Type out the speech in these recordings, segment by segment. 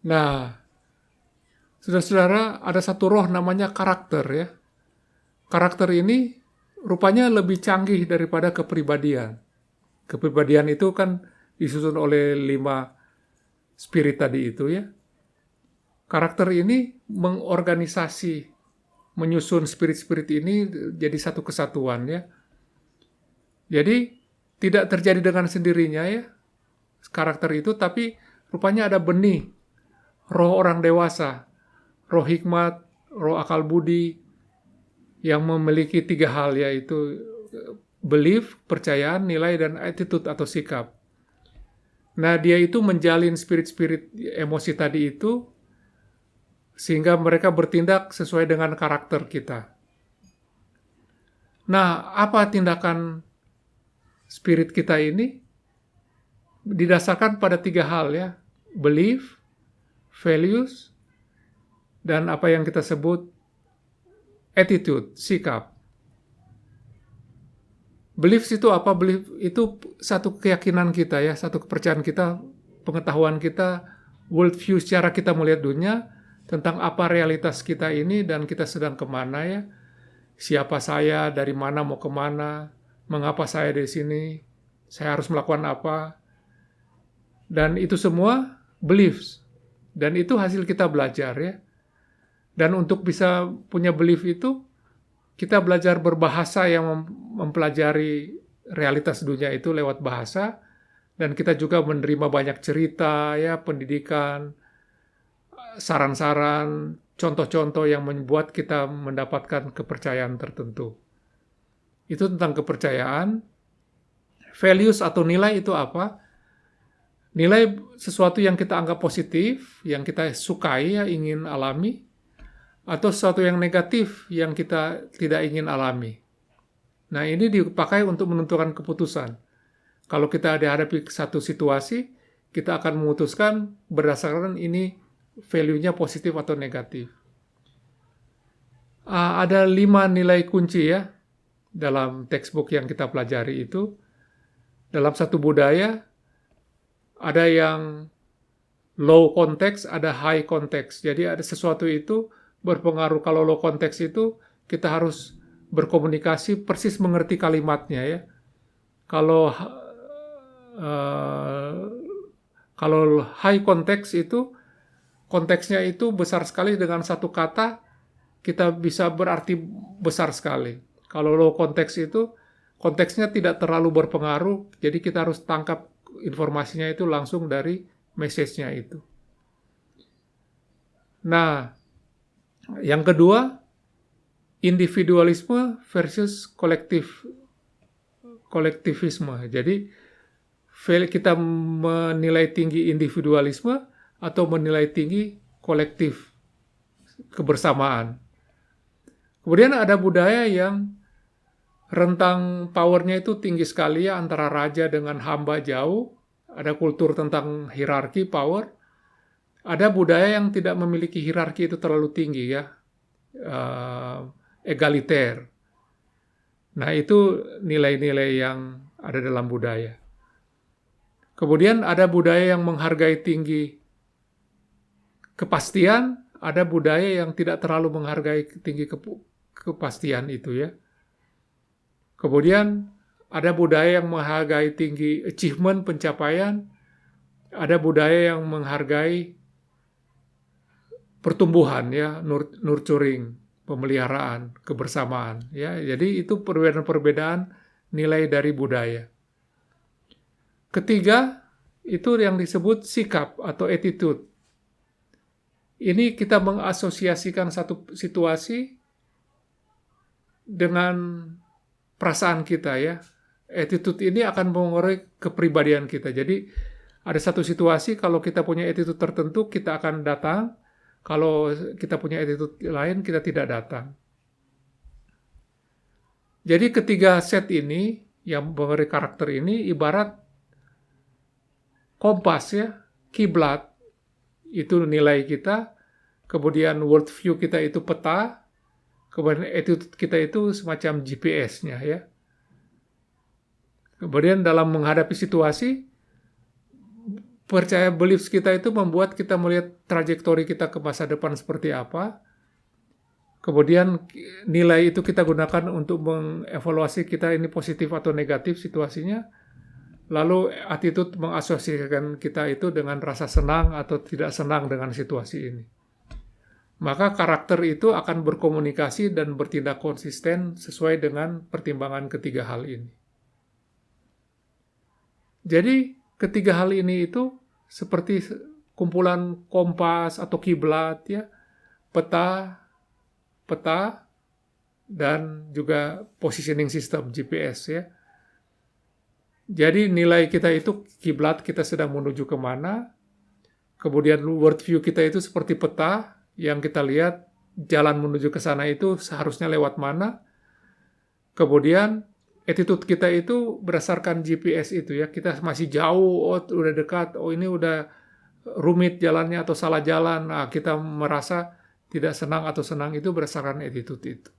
Nah, saudara-saudara, ada satu roh namanya karakter ya. Karakter ini rupanya lebih canggih daripada kepribadian. Kepribadian itu kan disusun oleh 5 spirit tadi itu ya. Karakter ini mengorganisasi, menyusun spirit-spirit ini jadi satu kesatuan ya. Jadi tidak terjadi dengan sendirinya ya karakter itu, tapi rupanya ada benih, roh orang dewasa, roh hikmat, roh akal budi yang memiliki 3 hal, yaitu belief, percayaan, nilai, dan attitude atau sikap. Nah, dia itu menjalin spirit-spirit emosi tadi itu sehingga mereka bertindak sesuai dengan karakter kita. Nah, apa tindakan spirit kita ini? Didasarkan pada 3 hal ya, belief, values, dan apa yang kita sebut attitude, sikap. Belief itu apa? Belief itu satu keyakinan kita ya, satu kepercayaan kita, pengetahuan kita, world view secara kita melihat dunia, tentang apa realitas kita ini dan kita sedang kemana ya. Siapa saya, dari mana mau kemana, mengapa saya di sini, saya harus melakukan apa. Dan itu semua beliefs. Dan itu hasil kita belajar ya. Dan untuk bisa punya belief itu, kita belajar berbahasa yang mempelajari realitas dunia itu lewat bahasa, dan kita juga menerima banyak cerita, ya, pendidikan, saran-saran, contoh-contoh yang membuat kita mendapatkan kepercayaan tertentu. Itu tentang kepercayaan. Values atau nilai itu apa? Nilai sesuatu yang kita anggap positif, yang kita sukai, ya, ingin alami, atau sesuatu yang negatif yang kita tidak ingin alami. Nah, ini dipakai untuk menentukan keputusan. Kalau kita dihadapi satu situasi, kita akan memutuskan berdasarkan ini value-nya positif atau negatif. Ada 5 nilai kunci ya dalam textbook yang kita pelajari itu. Dalam satu budaya, ada yang low context, ada high context. Jadi ada sesuatu itu berpengaruh. Kalau low context itu kita harus berkomunikasi persis mengerti kalimatnya ya. Kalau high context itu konteksnya itu besar sekali, dengan satu kata kita bisa berarti besar sekali. Kalau low context itu konteksnya tidak terlalu berpengaruh, jadi kita harus tangkap informasinya itu langsung dari message-nya itu. Nah, yang kedua, individualisme versus kolektivisme. Jadi kita menilai tinggi individualisme atau menilai tinggi kolektif, kebersamaan. Kemudian ada budaya yang rentang powernya itu tinggi sekali ya, antara raja dengan hamba jauh. Ada kultur tentang hierarki power. Ada budaya yang tidak memiliki hierarki itu terlalu tinggi ya, egaliter. Nah, itu nilai-nilai yang ada dalam budaya. Kemudian ada budaya yang menghargai tinggi kepastian, ada budaya yang tidak terlalu menghargai tinggi kepastian itu ya. Kemudian ada budaya yang menghargai tinggi achievement, pencapaian, ada budaya yang menghargai pertumbuhan ya, nurturing, pemeliharaan, kebersamaan ya. Jadi itu perbedaan-perbedaan nilai dari budaya. Ketiga, itu yang disebut sikap atau attitude. Ini kita mengasosiasikan satu situasi dengan perasaan kita ya. Attitude ini akan mengaruhi kepribadian kita. Jadi ada satu situasi, kalau kita punya attitude tertentu, kita akan datang. Kalau kita punya attitude lain, kita tidak datang. Jadi ketiga set ini, yang mengenai karakter ini, ibarat kompas ya, kiblat, itu nilai kita, kemudian world view kita itu peta, kemudian attitude kita itu semacam GPS-nya ya. Kemudian dalam menghadapi situasi, percaya beliefs kita itu membuat kita melihat trajektori kita ke masa depan seperti apa. Kemudian nilai itu kita gunakan untuk mengevaluasi kita ini positif atau negatif situasinya. Lalu attitude mengasosiasikan kita itu dengan rasa senang atau tidak senang dengan situasi ini. Maka karakter itu akan berkomunikasi dan bertindak konsisten sesuai dengan pertimbangan ketiga hal ini. Jadi ketiga hal ini itu seperti kumpulan kompas atau kiblat ya, peta dan juga positioning system GPS ya. Jadi nilai kita itu kiblat, kita sedang menuju kemana. Kemudian world view kita itu seperti peta yang kita lihat jalan menuju ke sana itu seharusnya lewat mana. Kemudian attitude kita itu berdasarkan GPS itu ya. Kita masih jauh, oh udah dekat, oh ini udah rumit jalannya atau salah jalan. Nah, kita merasa tidak senang atau senang itu berdasarkan attitude itu.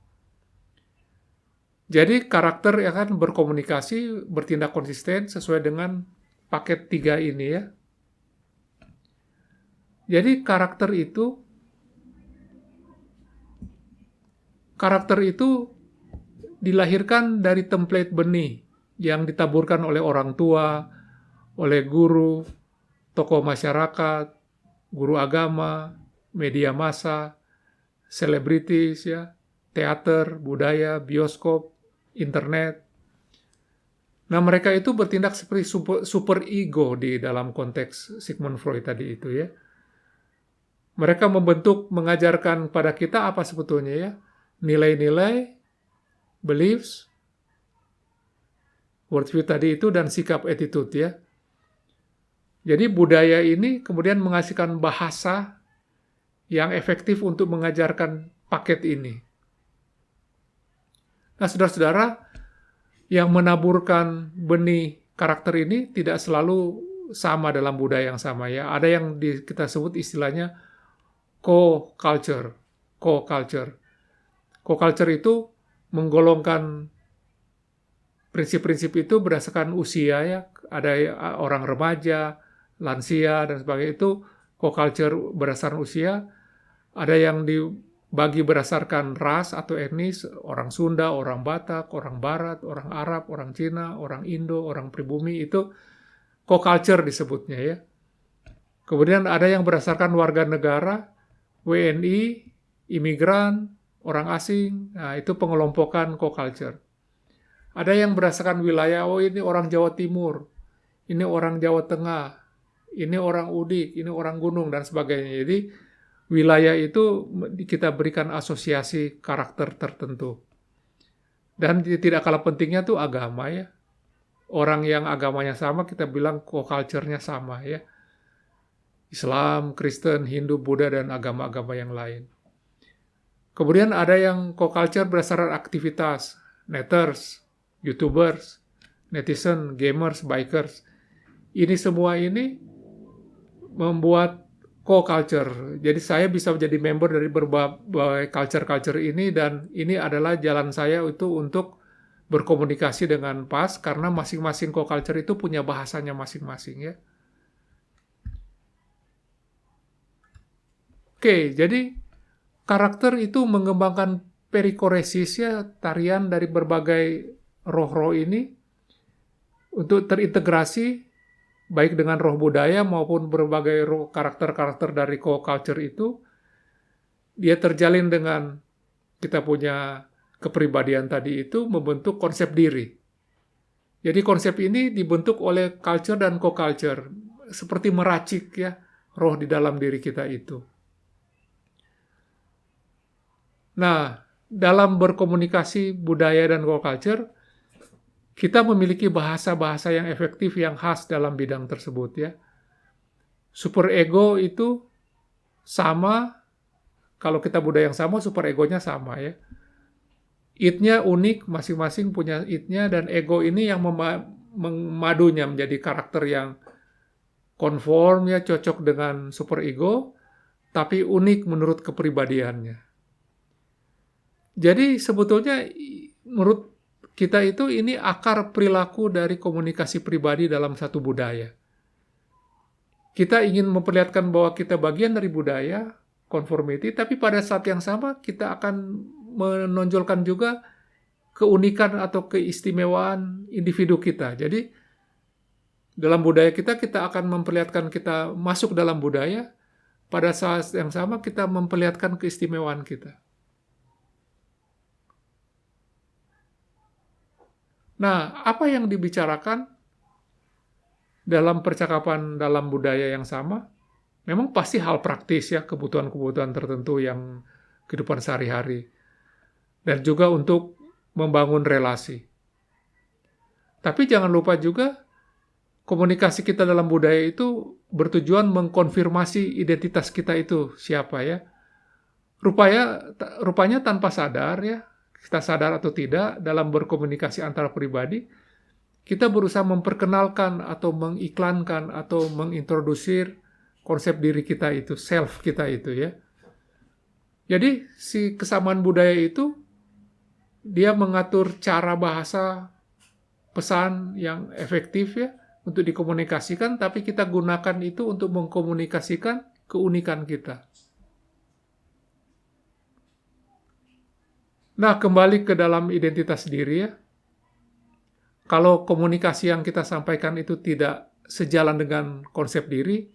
Jadi karakter akan berkomunikasi, bertindak konsisten sesuai dengan paket 3 ini ya. Jadi karakter itu dilahirkan dari template benih yang ditaburkan oleh orang tua, oleh guru, tokoh masyarakat, guru agama, media massa, selebritis ya, teater, budaya, bioskop, internet. Nah, mereka itu bertindak seperti super ego di dalam konteks Sigmund Freud tadi itu ya. Mereka membentuk, mengajarkan pada kita apa sebetulnya ya? Nilai-nilai, beliefs, worldview tadi itu, dan sikap attitude ya. Jadi budaya ini kemudian menghasilkan bahasa yang efektif untuk mengajarkan paket ini. Nah, saudara-saudara, yang menaburkan benih karakter ini tidak selalu sama dalam budaya yang sama ya. Ada yang kita sebut istilahnya co-culture. Co-culture itu menggolongkan prinsip-prinsip itu berdasarkan usia ya. Ada orang remaja, lansia, dan sebagainya itu co-culture berdasarkan usia. Ada yang dibagi berdasarkan ras atau etnis, orang Sunda, orang Batak, orang Barat, orang Arab, orang Cina, orang Indo, orang pribumi, itu co-culture disebutnya ya. Kemudian ada yang berdasarkan warga negara, WNI, imigran, orang asing, nah itu pengelompokan co-culture. Ada yang berdasarkan wilayah, oh ini orang Jawa Timur, ini orang Jawa Tengah, ini orang Udik, ini orang Gunung, dan sebagainya. Jadi wilayah itu kita berikan asosiasi karakter tertentu. Dan tidak kalah pentingnya tuh agama ya. Orang yang agamanya sama kita bilang co-culture-nya sama ya. Islam, Kristen, Hindu, Buddha, dan agama-agama yang lain. Kemudian ada yang co-culture berdasarkan aktivitas, netters, YouTubers, netizen, gamers, bikers. Ini semua ini membuat co-culture. Jadi saya bisa menjadi member dari berbagai culture-culture ini, dan ini adalah jalan saya itu untuk berkomunikasi dengan pas, karena masing-masing co-culture itu punya bahasanya masing-masing ya. Oke, jadi karakter itu mengembangkan perikoresis ya, tarian dari berbagai roh-roh ini untuk terintegrasi baik dengan roh budaya maupun berbagai roh karakter-karakter dari co-culture itu. Dia terjalin dengan kita punya kepribadian tadi itu, membentuk konsep diri. Jadi konsep ini dibentuk oleh culture dan co-culture, seperti meracik ya roh di dalam diri kita itu. Nah, dalam berkomunikasi budaya dan co-culture, kita memiliki bahasa-bahasa yang efektif yang khas dalam bidang tersebut ya. Super ego itu sama, kalau kita budaya yang sama, super egonya sama ya. It-nya unik, masing-masing punya it-nya, dan ego ini yang memadunya menjadi karakter yang konform ya, cocok dengan super ego, tapi unik menurut kepribadiannya. Jadi sebetulnya menurut kita itu ini akar perilaku dari komunikasi pribadi dalam satu budaya. Kita ingin memperlihatkan bahwa kita bagian dari budaya, conformity, tapi pada saat yang sama kita akan menonjolkan juga keunikan atau keistimewaan individu kita. Jadi dalam budaya kita akan memperlihatkan kita masuk dalam budaya, pada saat yang sama kita memperlihatkan keistimewaan kita. Nah, apa yang dibicarakan dalam percakapan dalam budaya yang sama? Memang pasti hal praktis ya, kebutuhan-kebutuhan tertentu yang kehidupan sehari-hari. Dan juga untuk membangun relasi. Tapi jangan lupa juga, komunikasi kita dalam budaya itu bertujuan mengkonfirmasi identitas kita itu siapa ya. Rupanya tanpa sadar ya, kita sadar atau tidak dalam berkomunikasi antara pribadi, kita berusaha memperkenalkan atau mengiklankan atau mengintrodusir konsep diri kita itu, self kita itu ya. Jadi si kesamaan budaya itu, dia mengatur cara bahasa, pesan yang efektif ya, untuk dikomunikasikan, tapi kita gunakan itu untuk mengkomunikasikan keunikan kita. Nah, kembali ke dalam identitas diri ya. Kalau komunikasi yang kita sampaikan itu tidak sejalan dengan konsep diri,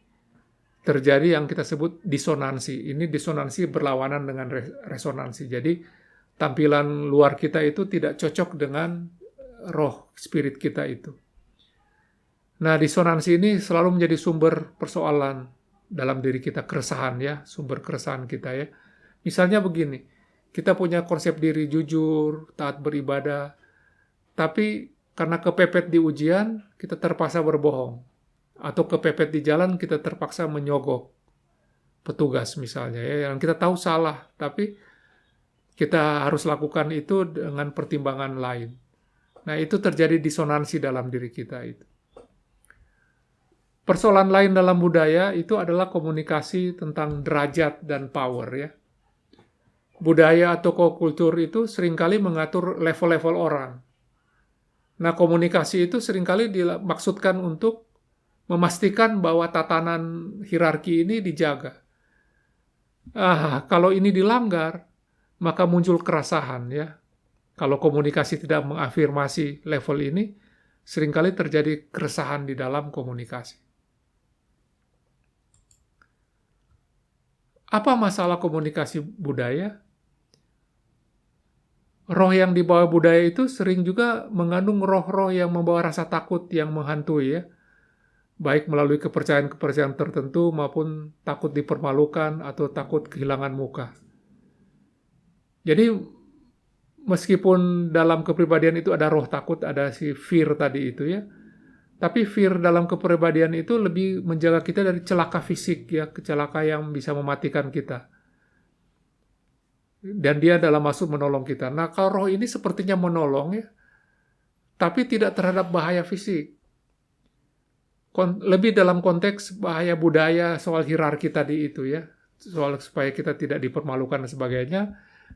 terjadi yang kita sebut disonansi. Ini disonansi berlawanan dengan resonansi. Jadi, tampilan luar kita itu tidak cocok dengan roh, spirit kita itu. Nah, disonansi ini selalu menjadi sumber persoalan dalam diri kita, keresahan ya, sumber keresahan kita ya. Misalnya begini, kita punya konsep diri jujur, taat beribadah, tapi karena kepepet di ujian, kita terpaksa berbohong. Atau kepepet di jalan, kita terpaksa menyogok petugas misalnya ya, yang kita tahu salah, tapi kita harus lakukan itu dengan pertimbangan lain. Nah, itu terjadi disonansi dalam diri kita itu. Persoalan lain dalam budaya itu adalah komunikasi tentang derajat dan power ya. Budaya atau kultur itu seringkali mengatur level-level orang. Nah, komunikasi itu seringkali dimaksudkan untuk memastikan bahwa tatanan hierarki ini dijaga. Kalau ini dilanggar, maka muncul keresahan ya. Kalau komunikasi tidak mengafirmasi level ini, seringkali terjadi keresahan di dalam komunikasi. Apa masalah komunikasi budaya? Roh yang dibawa budaya itu sering juga mengandung roh-roh yang membawa rasa takut yang menghantui ya. Baik melalui kepercayaan-kepercayaan tertentu maupun takut dipermalukan atau takut kehilangan muka. Jadi meskipun dalam kepribadian itu ada roh takut, ada si fear tadi itu ya. Tapi fear dalam kepribadian itu lebih menjaga kita dari celaka fisik ya, celaka yang bisa mematikan kita. Dan dia dalam maksud menolong kita. Nah, kalau roh ini sepertinya menolong ya, tapi tidak terhadap bahaya fisik. Lebih dalam konteks bahaya budaya soal hierarki tadi itu ya, soal supaya kita tidak dipermalukan dan sebagainya.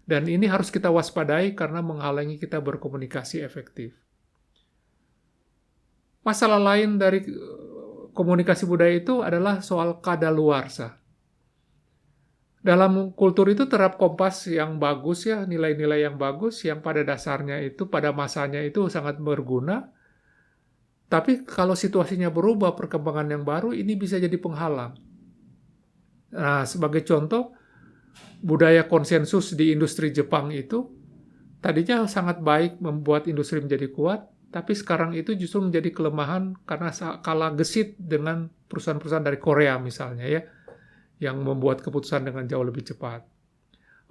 Dan ini harus kita waspadai karena menghalangi kita berkomunikasi efektif. Masalah lain dari komunikasi budaya itu adalah soal kadaluarsa. Dalam kultur itu terhadap kompas yang bagus ya, nilai-nilai yang bagus, yang pada dasarnya itu, pada masanya itu sangat berguna. Tapi kalau situasinya berubah, perkembangan yang baru, ini bisa jadi penghalang. Nah, sebagai contoh, budaya konsensus di industri Jepang itu, tadinya sangat baik membuat industri menjadi kuat, tapi sekarang itu justru menjadi kelemahan karena kalah gesit dengan perusahaan-perusahaan dari Korea misalnya ya, yang membuat keputusan dengan jauh lebih cepat.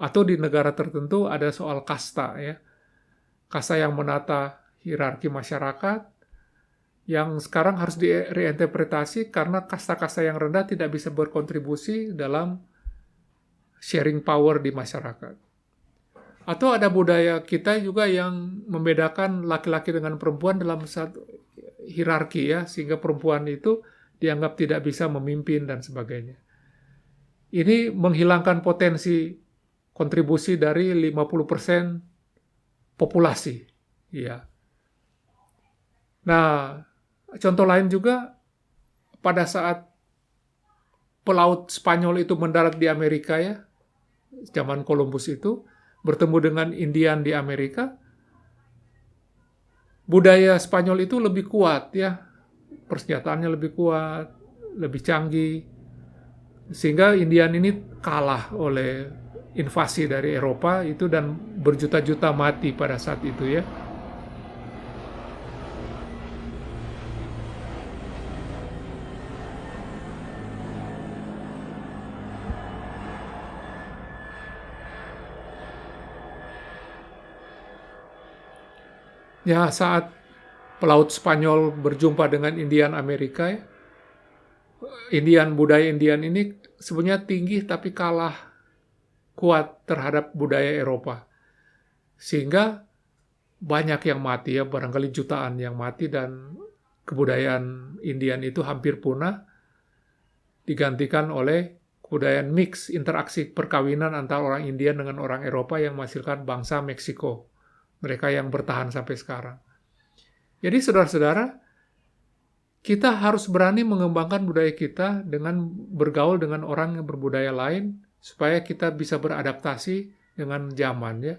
Atau di negara tertentu ada soal kasta ya, kasta yang menata hierarki masyarakat, yang sekarang harus direinterpretasi karena kasta-kasta yang rendah tidak bisa berkontribusi dalam sharing power di masyarakat. Atau ada budaya kita juga yang membedakan laki-laki dengan perempuan dalam satu hierarki ya, sehingga perempuan itu dianggap tidak bisa memimpin dan sebagainya. Ini menghilangkan potensi kontribusi dari 50% populasi. Ya. Nah, contoh lain juga pada saat pelaut Spanyol itu mendarat di Amerika ya, zaman Columbus itu, bertemu dengan Indian di Amerika, budaya Spanyol itu lebih kuat ya, persenjataannya lebih kuat, lebih canggih, sehingga Indian ini kalah oleh invasi dari Eropa itu dan berjuta-juta mati pada saat itu ya. Ya, saat pelaut Spanyol berjumpa dengan Indian Amerika ya, budaya Indian ini sebenarnya tinggi tapi kalah kuat terhadap budaya Eropa. Sehingga banyak yang mati ya, barangkali jutaan yang mati, dan kebudayaan Indian itu hampir punah, digantikan oleh kebudayaan mix, interaksi perkawinan antara orang Indian dengan orang Eropa yang menghasilkan bangsa Meksiko. Mereka yang bertahan sampai sekarang. Jadi saudara-saudara, kita harus berani mengembangkan budaya kita dengan bergaul dengan orang yang berbudaya lain, supaya kita bisa beradaptasi dengan zaman ya.